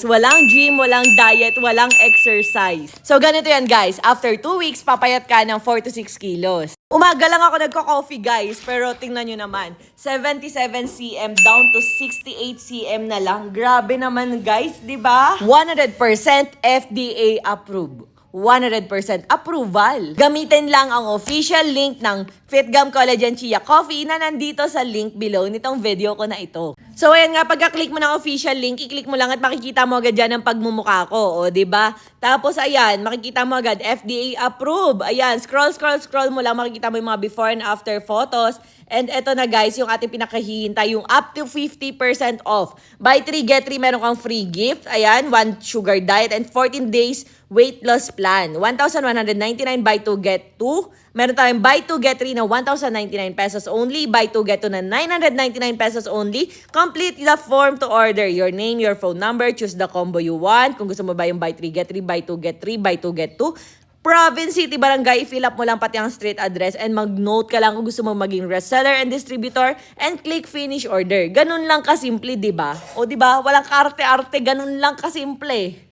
Walang gym, walang diet, walang exercise. So ganito yan guys, after 2 weeks, papayat ka ng 4 to 6 kilos. Umaga lang ako nagko-coffee guys, pero tingnan nyo naman, 77 cm down to 68 cm na lang. Grabe naman guys, di ba? 100% FDA approved. 100% approval. Gamitin lang ang official link ng FitGum Collagen Chia Coffee na nandito sa link below nitong video ko na ito. So ayan nga, pagka-click mo ng official link, i-click mo lang at makikita mo agad dyan ang pagmumukha ko, o diba? Tapos ayan, makikita mo agad FDA approved. Ayan, scroll mo lang, makikita mo yung mga before and after photos. And eto na guys, yung ating pinakahihintay, yung up to 50% off. Buy 3, get 3, meron kang free gift. Ayan, 1 sugar diet and 14 days weight loss plan. 1,199 buy 2, get 2. Meron tayong buy 2, get 3 na 1,099 pesos only. Buy 2, get 2 na 999 pesos only. Complete the form to order. Your name, your phone number, choose the combo you want. Kung gusto mo ba yung buy 3, get 3, buy 2, get 3, buy 2, get 2. Province, City, Barangay, fill up mo lang pati ang street address and mag-note ka lang kung gusto mo maging reseller and distributor and click finish order. Ganun lang kasimple, di ba? O di ba? Walang kaarte-arte, ganun lang kasimple.